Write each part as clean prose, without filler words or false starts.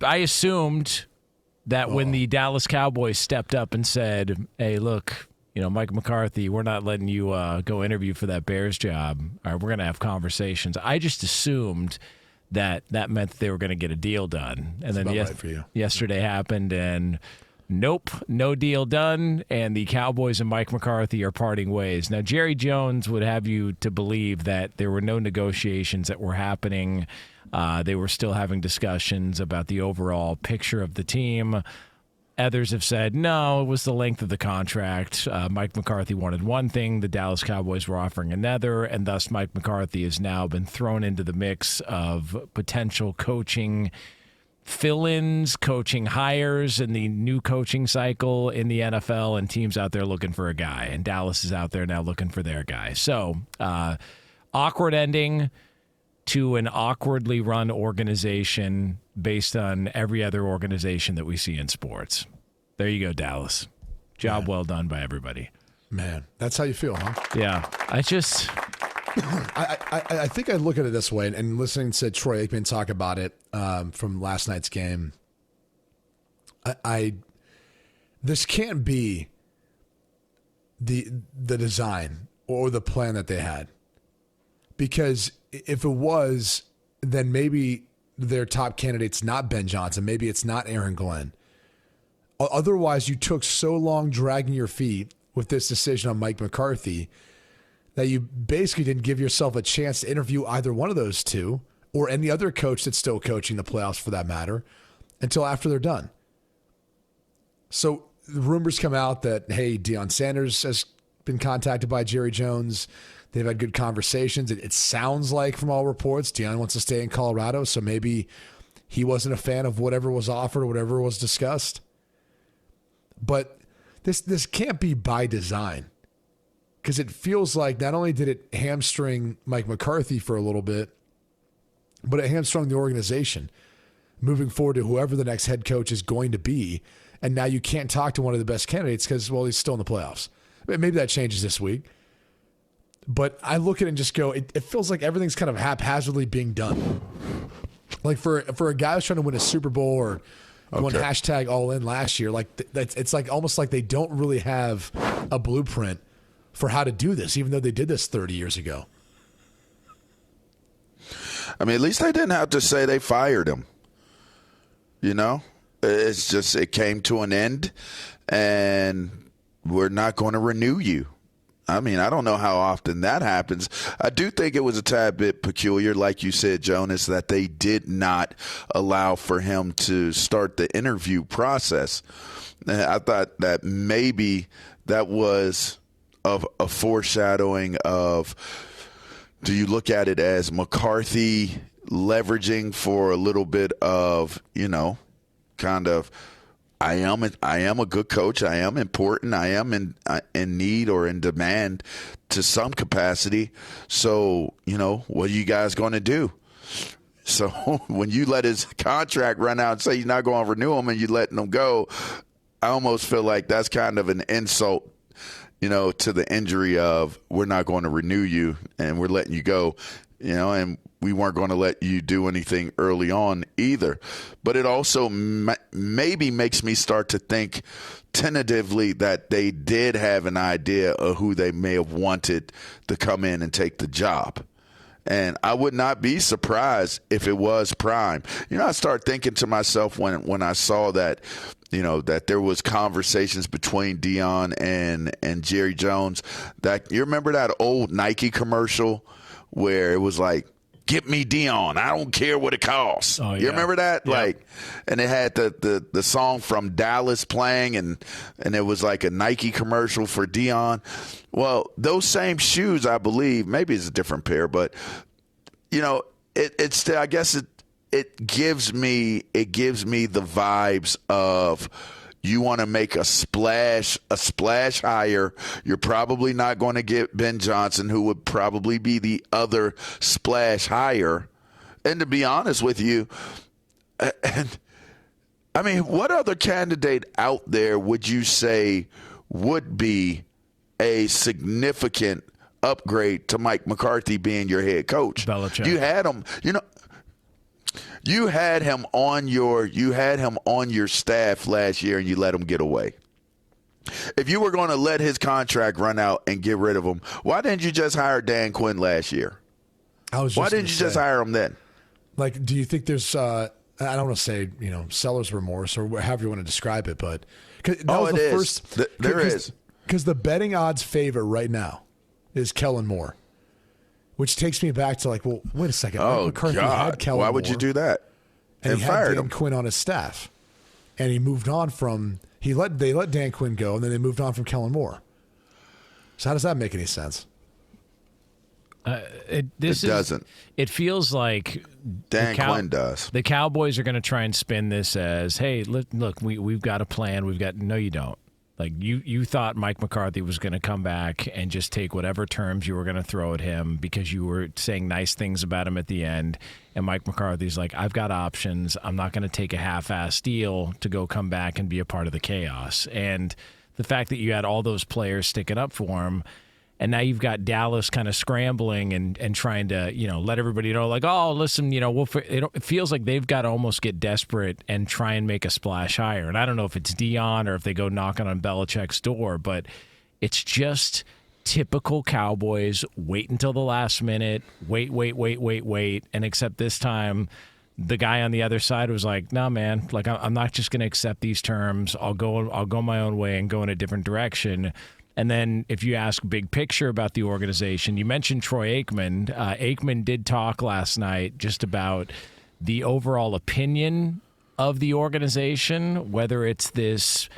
I assumed that when the Dallas Cowboys stepped up and said, hey, look, Mike McCarthy, we're not letting you go interview for that Bears job. All right, we're going to have conversations. I just assumed that meant that they were going to get a deal done. And then yesterday happened, and nope, no deal done, and the Cowboys and Mike McCarthy are parting ways. Now, Jerry Jones would have you to believe that there were no negotiations that were happening. They were still having discussions about the overall picture of the team. Others have said, no, it was the length of the contract. Mike McCarthy wanted one thing, the Dallas Cowboys were offering another, and thus Mike McCarthy has now been thrown into the mix of potential coaching fill-ins, coaching hires in the new coaching cycle in the NFL, and teams out there looking for a guy, and Dallas is out there now looking for their guy. So, awkward ending to an awkwardly run organization based on every other organization that we see in sports. There you go, Dallas. Job well done by everybody. Man, that's how you feel, huh? Yeah. I think I look at it this way, and listening to Troy Aikman talk about it from last night's game, this can't be the design or the plan that they had. Because if it was, then maybe their top candidate's not Ben Johnson. Maybe it's not Aaron Glenn. Otherwise, you took so long dragging your feet with this decision on Mike McCarthy that you basically didn't give yourself a chance to interview either one of those two or any other coach that's still coaching the playoffs for that matter until after they're done. So the rumors come out that, hey, Deion Sanders has been contacted by Jerry Jones. They've had good conversations. It sounds like, from all reports, Deion wants to stay in Colorado, so maybe he wasn't a fan of whatever was offered or whatever was discussed. But this can't be by design, because it feels like not only did it hamstring Mike McCarthy for a little bit, but it hamstrung the organization moving forward to whoever the next head coach is going to be. And now you can't talk to one of the best candidates because, well, he's still in the playoffs. Maybe that changes this week. But I look at it and just go, it feels like everything's kind of haphazardly being done. Like for a guy who's trying to win a Super Bowl or won hashtag all in last year, like it's like almost like they don't really have a blueprint for how to do this, even though they did this 30 years ago. I mean, at least they didn't have to say they fired him. It's just it came to an end, and we're not going to renew you. I mean, I don't know how often that happens. I do think it was a tad bit peculiar, like you said, Jonas, that they did not allow for him to start the interview process. And I thought that maybe that was of a foreshadowing of, do you look at it as McCarthy leveraging for a little bit of, kind of, I am a good coach. I am important. I am in need or in demand to some capacity. So, what are you guys going to do? So when you let his contract run out and say you're not going to renew him and you're letting him go, I almost feel like that's kind of an insult, to the injury of, we're not going to renew you and we're letting you go, and we weren't going to let you do anything early on either. But it also maybe makes me start to think tentatively that they did have an idea of who they may have wanted to come in and take the job. And I would not be surprised if it was Prime. I start thinking to myself when I saw that, that there was conversations between Deion and Jerry Jones. That you remember that old Nike commercial where it was like, "Get me Deion. I don't care what it costs." Oh, yeah. You remember that? Yeah. And it had the song from Dallas playing, and it was like a Nike commercial for Deion. Well, those same shoes, I believe, maybe it's a different pair, but it's still, I guess it gives me the vibes of, you want to make a splash hire. You're probably not going to get Ben Johnson, who would probably be the other splash hire. And to be honest with you, I mean, what other candidate out there would you say would be a significant upgrade to Mike McCarthy being your head coach? Belichick. You had him, You had him on your staff last year, and you let him get away. If you were going to let his contract run out and get rid of him, why didn't you just hire Dan Quinn last year? Why didn't you just hire him then? Like, do you think there's I don't want to say, seller's remorse or however you want to describe it, but there is. Because the betting odds favorite right now is Kellen Moore, which takes me back to like, well, wait a second. Oh, McCarthy God. had Kellen Why would Moore, you do that? And he fired had Dan him. Quinn on his staff. And he moved on from they let Dan Quinn go, and then they moved on from Kellen Moore. So how does that make any sense? It doesn't. It feels like Dan Quinn does. The Cowboys are going to try and spin this as, hey, look, we've got a plan. No, you don't. Like you thought Mike McCarthy was going to come back and just take whatever terms you were going to throw at him because you were saying nice things about him at the end. And Mike McCarthy's like, I've got options. I'm not going to take a half-ass deal to go come back and be a part of the chaos. And the fact that you had all those players sticking up for him, and now you've got Dallas kind of scrambling and trying to, let everybody know, like, oh, listen, it feels like they've got to almost get desperate and try and make a splash higher. And I don't know if it's Deion or if they go knocking on Belichick's door, but it's just typical Cowboys. Wait until the last minute. Wait. And except this time, the guy on the other side was like, "Nah, man. Like, I'm not just going to accept these terms. I'll go my own way and go in a different direction." And then if you ask big picture about the organization, you mentioned Troy Aikman. Aikman did talk last night just about the overall opinion of the organization, whether it's this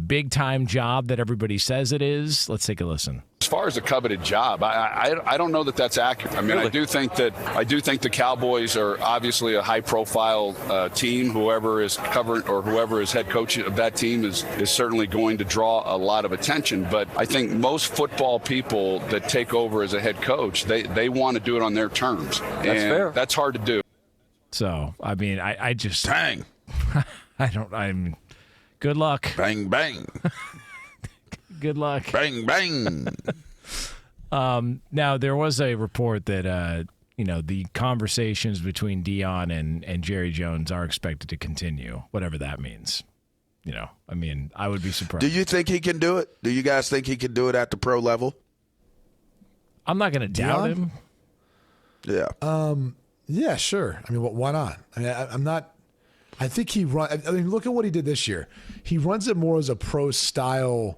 big-time job that everybody says it is. Let's take a listen. As far as a coveted job, I don't know that that's accurate. I mean, really? I do think the Cowboys are obviously a high-profile team. Whoever is covered or whoever is head coach of that team is certainly going to draw a lot of attention. But I think most football people that take over as a head coach, they want to do it on their terms. That's fair. That's hard to do. So, I mean, I just... Dang. I'm... Good luck. Bang, bang. Good luck. Bang, bang. Now, there was a report that, the conversations between Deion and Jerry Jones are expected to continue, whatever that means. I would be surprised. Do you think he can do it? Do you guys think he can do it at the pro level? I'm not going to doubt him. Yeah. Yeah, sure. I mean, why not? I mean, I'm not... I think look at what he did this year. He runs it more as a pro-style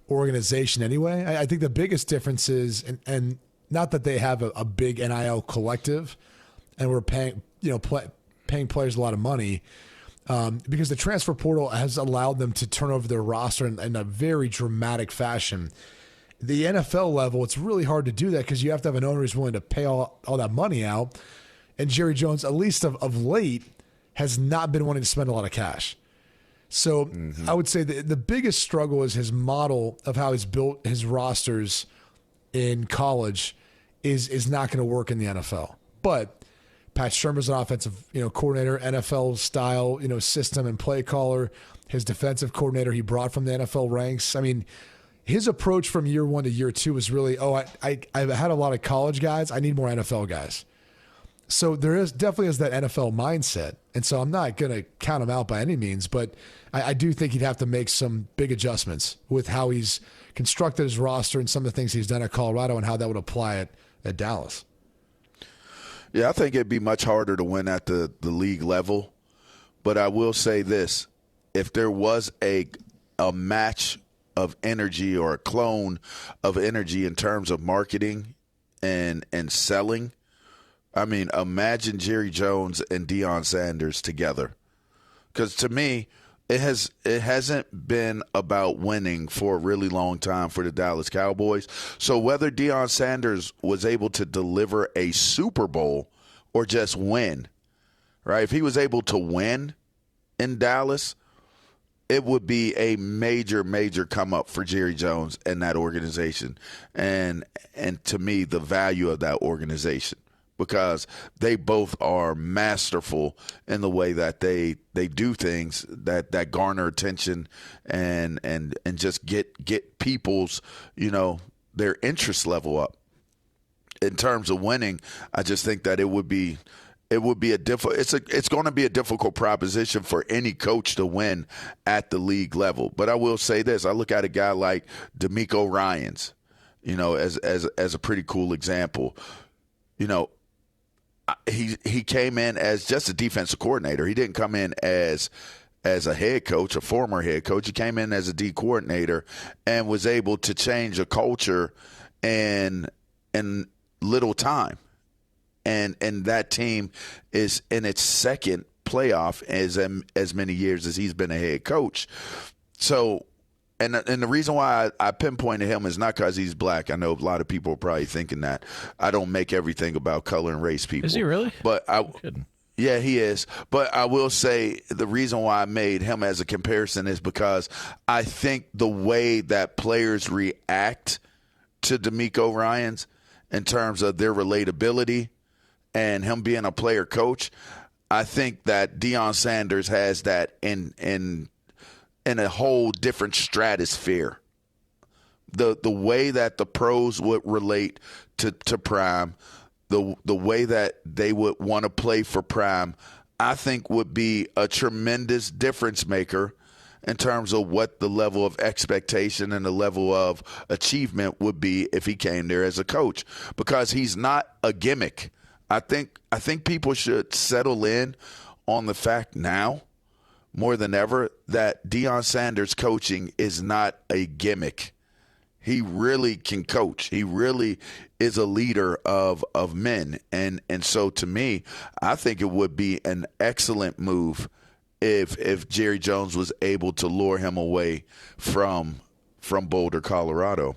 organization anyway. I think the biggest difference is, and not that they have a big NIL collective and we're paying players a lot of money, because the transfer portal has allowed them to turn over their roster in a very dramatic fashion. The NFL level, it's really hard to do that because you have to have an owner who's willing to pay all that money out. And Jerry Jones, at least of late, has not been wanting to spend a lot of cash. So I would say the biggest struggle is his model of how he's built his rosters in college is not going to work in the NFL. But Pat Shermer's an offensive coordinator, NFL style system and play caller. His defensive coordinator he brought from the NFL ranks. I mean, his approach from year one to year two was really, I've had a lot of college guys. I need more NFL guys. So there definitely is that NFL mindset. And so I'm not going to count him out by any means, but I do think he'd have to make some big adjustments with how he's constructed his roster and some of the things he's done at Colorado and how that would apply at Dallas. Yeah, I think it'd be much harder to win at the league level. But I will say this. If there was a match of energy or a clone of energy in terms of marketing and selling, I mean, imagine Jerry Jones and Deion Sanders together. Because to me, it hasn't been about winning for a really long time for the Dallas Cowboys. So whether Deion Sanders was able to deliver a Super Bowl or just win, right? If he was able to win in Dallas, it would be a major, major come up for Jerry Jones and that organization. And to me, the value of that organization. Because they both are masterful in the way that they do things that garner attention and just get people's their interest level up. In terms of winning, I just think that it would be it would be it's going to be a difficult proposition for any coach to win at the league level. But I will say this: I look at a guy like D'Amico Ryans, as a pretty cool example. He came in as just a defensive coordinator. He didn't come in as a head coach, a former head coach. He came in as a D coordinator and was able to change a culture in little time. And that team is in its second playoff as many years as he's been a head coach. So, and the reason why I pinpointed him is not because he's black. I know a lot of people are probably thinking that. I don't make everything about color and race, people. Is he really? But yeah, he is. But I will say the reason why I made him as a comparison is because I think the way that players react to D'Amico Ryans in terms of their relatability and him being a player coach, I think that Deion Sanders has that in a whole different stratosphere. The way that the pros would relate to Prime, the way that they would want to play for Prime, I think would be a tremendous difference maker in terms of what the level of expectation and the level of achievement would be if he came there as a coach, because he's not a gimmick. I think people should settle in on the fact now more than ever that Deion Sanders coaching is not a gimmick. He really can coach. He really is a leader of men. And so to me, I think it would be an excellent move if Jerry Jones was able to lure him away from Boulder, Colorado.